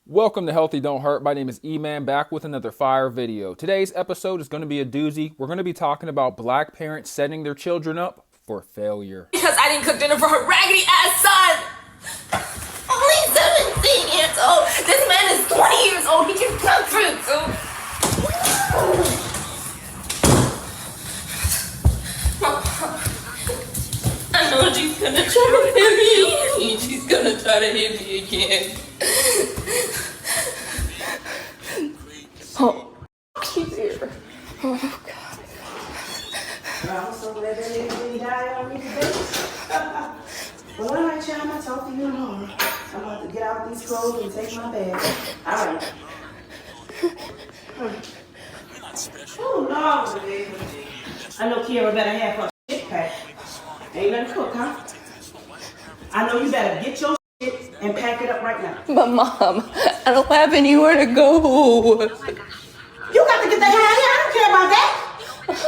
Welcome to Healthy Don't Hurt. My name is E-Man, back with another fire video. Today's episode is going to be a doozy. We're going to be talking about black parents setting their children up for failure. Because I didn't cook dinner for her raggedy ass son! Only 17 years old! This man is 20 years old! He can cook food, too! I know she's gonna try to hit me. She's gonna try to hit me again. Oh, she's here. Oh, God. I'm so glad that nigga died on me today. Well, all right, y'all, I'm gonna talk to you tomorrow. I'm about to get out these clothes and take my bag. All right. Oh, no, baby. I know Kiara better have her shit packed. Ain't nothing to cook, huh? I know you better get your shit and pack it up right now. But Mom, I don't have anywhere to go. You got to get the hell out of here. I don't care about that.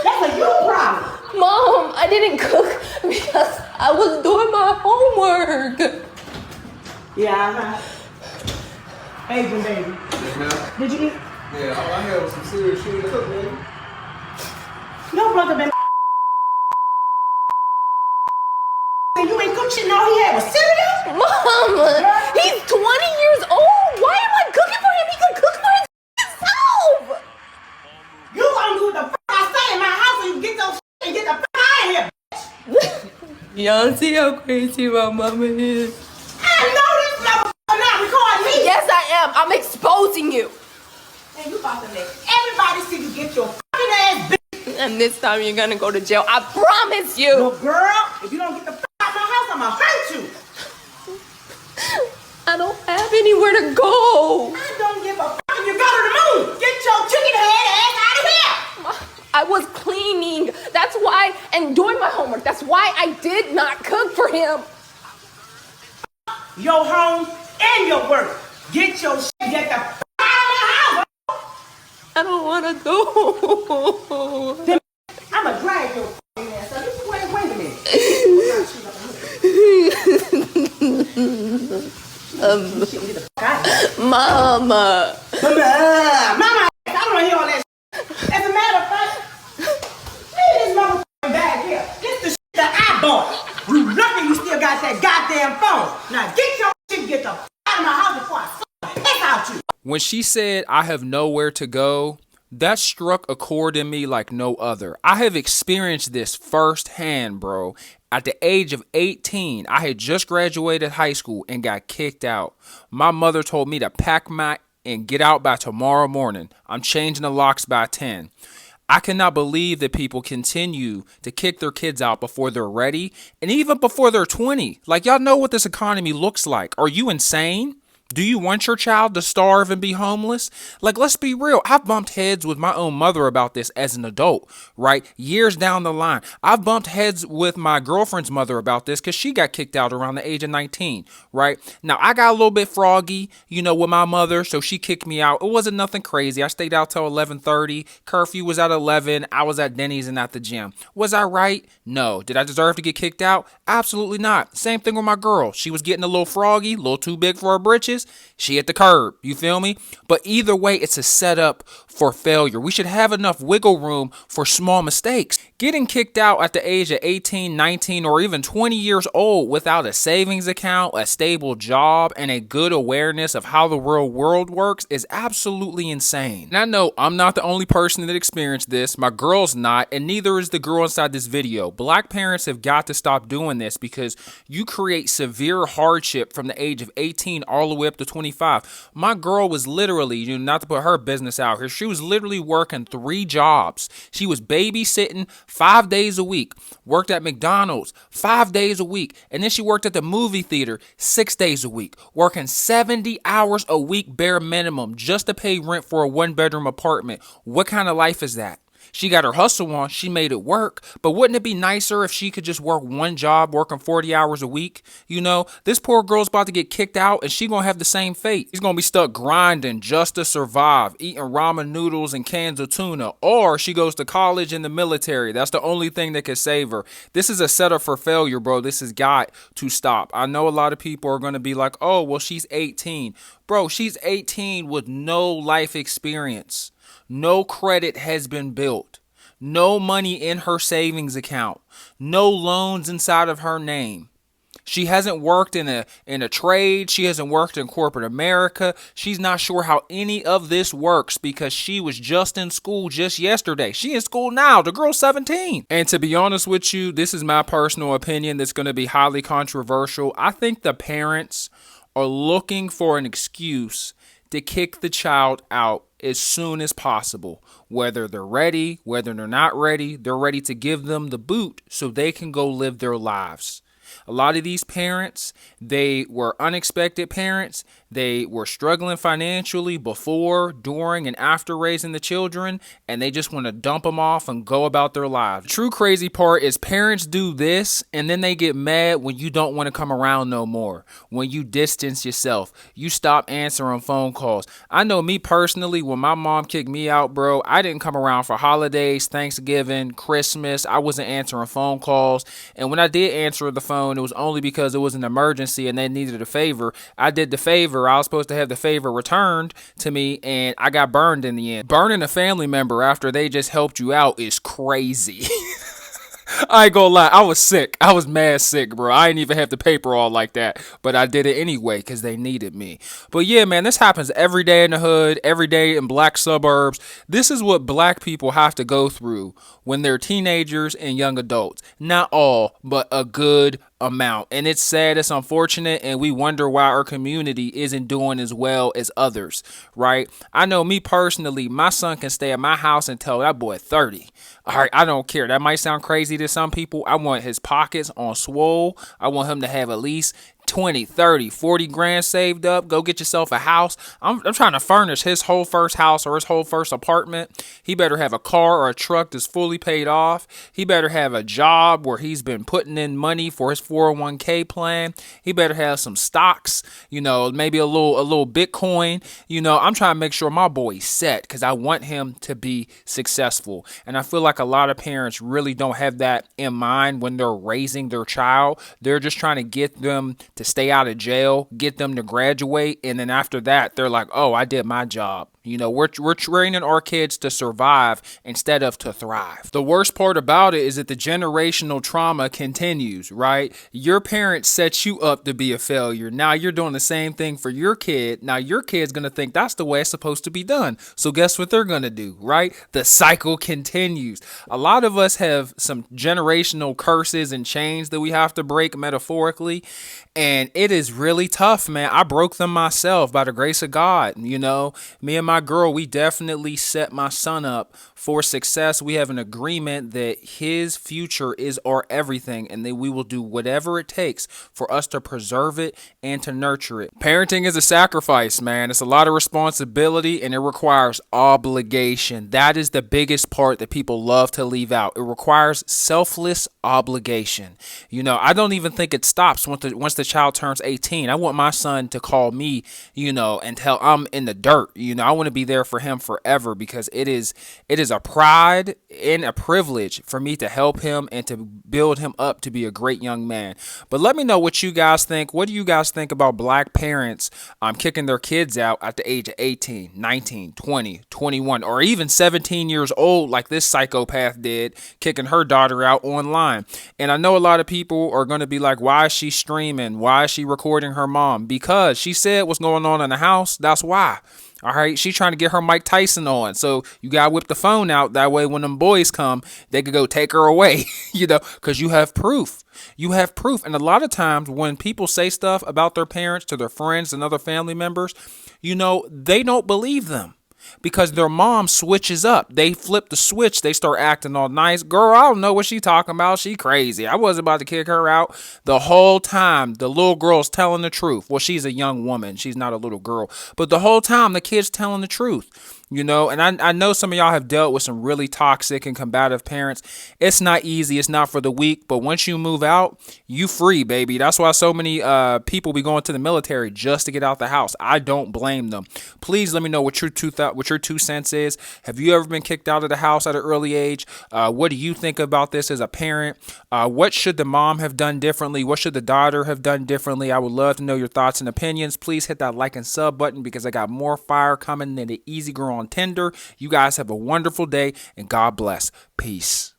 That's a you problem. Mom, I didn't cook because I was doing my homework. Yeah, Adrian, baby. Yes, ma'am. Did you eat? Yeah, all I had was some serious shit to cook, baby. Your brother been and you ain't cooked shit and all he had was cereal? Mom, he's 20 years old. Why am I cooking for him? He can cook for himself. You gonna do what the fuck I say in my house and you get those shit and get the fuck out of here. Y'all see how crazy my mama is? I know this motherfucker not recording me. Yes, I am. I'm exposing you. And you about to let everybody see you get your fucking ass bitch. And this time you're gonna go to jail. I promise you. Well, girl, if you don't get the fuck out of my house, I'ma hurt you. I don't have anywhere to go. I don't give a fuck if you go to the moon. Get your chicken head ass out of here. I was cleaning. That's why, and doing my homework. That's why I did not cook for him. Your home and your work. Get your shit, get the fuck out of my house. I don't want to go. I'ma drag your fucking ass up. Wait a minute. Mama. Mama, I don't want to hear all that shit. As a matter of fact, leave this motherfucking bag here. This the shit that I bought. You lucky you still got that goddamn phone. Now get your shit, get the fuck out of my house before I suck the piss out you. When she said, "I have nowhere to go," that struck a chord in me like no other. I have experienced this firsthand, bro. At the age of 18, I had just graduated high school and got kicked out. My mother told me to pack and get out by tomorrow morning. I'm changing the locks by 10. I cannot believe that people continue to kick their kids out before they're ready and even before they're 20. Like, y'all know what this economy looks like. Are you insane? Do you want your child to starve and be homeless? Like, let's be real. I've bumped heads with my own mother about this as an adult, right? Years down the line. I've bumped heads with my girlfriend's mother about this because she got kicked out around the age of 19, right? Now, I got a little bit froggy, with my mother, so she kicked me out. It wasn't nothing crazy. I stayed out till 11:30. Curfew was at 11. I was at Denny's and at the gym. Was I right? No. Did I deserve to get kicked out? Absolutely not. Same thing with my girl. She was getting a little froggy, a little too big for her britches. She at the curb, you feel me? But either way, it's a setup for failure. We should have enough wiggle room for small mistakes. Getting kicked out at the age of 18, 19, or even 20 years old without a savings account, a stable job, and a good awareness of how the real world works is absolutely insane. And I know I'm not the only person that experienced this. My girl's not, and neither is the girl inside this video. Black parents have got to stop doing this because you create severe hardship from the age of 18 all the way up to 25. My girl was literally, not to put her business out here, she was literally working 3 jobs. She was babysitting 5 days a week, worked at McDonald's 5 days a week, and then she worked at the movie theater 6 days a week, working 70 hours a week bare minimum just to pay rent for a 1-bedroom apartment. What kind of life is that? She got her hustle on. She made it work. But wouldn't it be nicer if she could just work one job, working 40 hours a week? You know, this poor girl's about to get kicked out and she gonna have the same fate. She's gonna be stuck grinding just to survive, eating ramen noodles and cans of tuna. Or she goes to college in the military. That's the only thing that could save her. This is a setup for failure, bro. This has got to stop. I know a lot of people are gonna be like, oh, well, she's 18. Bro, she's 18 with no life experience. No credit has been built. No money in her savings account. No loans inside of her name. She hasn't worked in a trade. She hasn't worked in corporate America. She's not sure how any of this works because she was just in school just yesterday. She in school now. The girl's 17. And to be honest with you, this is my personal opinion that's going to be highly controversial. I think the parents are looking for an excuse to kick the child out as soon as possible. Whether they're ready, whether they're not ready, they're ready to give them the boot so they can go live their lives. A lot of these parents, they were unexpected parents. They were struggling financially before, during, and after raising the children, and they just want to dump them off and go about their lives. The true crazy part is parents do this, and then they get mad when you don't want to come around no more, when you distance yourself, you stop answering phone calls. I know me personally, when my mom kicked me out, bro, I didn't come around for holidays, Thanksgiving, Christmas. I wasn't answering phone calls, and when I did answer the phone, it was only because it was an emergency and they needed a favor. I did the favor. I was supposed to have the favor returned to me, and I got burned in the end. Burning a family member after they just helped you out is crazy. I ain't gonna lie, I was sick. I was mad sick, bro. I didn't even have the paper all like that, but I did it anyway because they needed me. But yeah, man, this happens every day in the hood, every day in black suburbs. This is what black people have to go through when they're teenagers and young adults. Not all, but a good amount. And it's sad, it's unfortunate, and we wonder why our community isn't doing as well as others, right? I know me personally, my son can stay at my house until that boy 30. All right, I don't care. That might sound crazy to some people. I want his pockets on swole. I want him to have at least 20, 30, 40 grand saved up. Go get yourself a house. I'm trying to furnish his whole first house or his whole first apartment. He better have a car or a truck that's fully paid off. He better have a job where he's been putting in money for his 401k plan. He better have some stocks, maybe a little Bitcoin. I'm trying to make sure my boy's set because I want him to be successful. And I feel like a lot of parents really don't have that in mind when they're raising their child. They're just trying to get them to stay out of jail, get them to graduate, and then after that, they're like, oh, I did my job. We're training our kids to survive instead of to thrive. The worst part about it is that the generational trauma continues, right? Your parents set you up to be a failure. Now you're doing the same thing for your kid. Now your kid's going to think that's the way it's supposed to be done. So guess what they're going to do, right? The cycle continues. A lot of us have some generational curses and chains that we have to break metaphorically. And it is really tough, man. I broke them myself by the grace of God. Me and my girl, we definitely set my son up for success. We have an agreement that his future is our everything and that we will do whatever it takes for us to preserve it and to nurture it. Parenting is a sacrifice, man. It's a lot of responsibility and it requires obligation. That is the biggest part that people love to leave out. It requires selfless obligation. I don't even think it stops once the child turns 18. I want my son to call me, until I'm in the dirt. I want to be there for him forever because it is a pride and a privilege for me to help him and to build him up to be a great young man. But let me know what you guys think. What do you guys think about black parents kicking their kids out at the age of 18, 19, 20, 21, or even 17 years old like this psychopath did, kicking her daughter out online? And I know a lot of people are going to be like, why is she streaming? Why is she recording her mom? Because she said what's going on in the house. That's why. All right, she's trying to get her Mike Tyson on. So you got to whip the phone out. That way when them boys come, they could go take her away, because you have proof. You have proof. And a lot of times when people say stuff about their parents to their friends and other family members, they don't believe them. Because their mom switches up. They flip the switch. They start acting all nice. Girl, I don't know what she talking about. She crazy. I wasn't about to kick her out. The whole time, the little girl's telling the truth. Well, she's a young woman. She's not a little girl. But the whole time, the kid's telling the truth. you know. And I know some of y'all have dealt with some really toxic and combative parents. It's not easy. It's not for the weak. But once you move out, you free, baby. That's why so many people be going to the military just to get out the house. I don't blame them. Please let me know what your two cents is. Have you ever been kicked out of the house at an early age? What do you think about this as a parent? What should the mom have done differently? What should the daughter have done differently? I would love to know your thoughts and opinions. Please hit that like and sub button because I got more fire coming than the easy girl on Tinder. You guys have a wonderful day and God bless. Peace.